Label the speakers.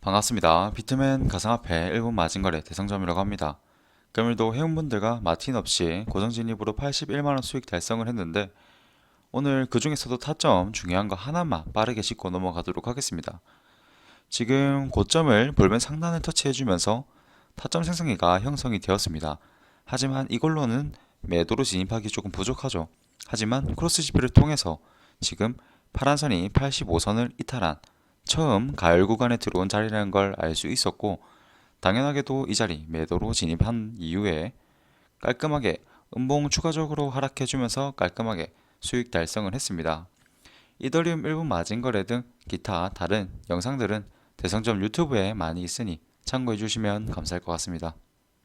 Speaker 1: 반갑습니다. 비트맨 가상화폐 일본 마진거래 대성점이라고 합니다. 금일도 회원분들과 마틴 없이 고정 진입으로 81만원 수익 달성을 했는데 오늘 그 중에서도 타점 중요한 거 하나만 빠르게 짚고 넘어가도록 하겠습니다. 지금 고점을 볼멘 상단을 터치해주면서 타점 생성기가 형성이 되었습니다. 하지만 이걸로는 매도로 진입하기 조금 부족하죠. 하지만 크로스 지표를 통해서 지금 파란선이 85선을 이탈한 처음 가열 구간에 들어온 자리라는 걸 알 수 있었고, 당연하게도 이 자리 매도로 진입한 이후에 깔끔하게 음봉 추가적으로 하락해주면서 깔끔하게 수익 달성을 했습니다. 이더리움 1분 마진 거래 등 기타 다른 영상들은 대성점 유튜브에 많이 있으니 참고해 주시면 감사할 것 같습니다.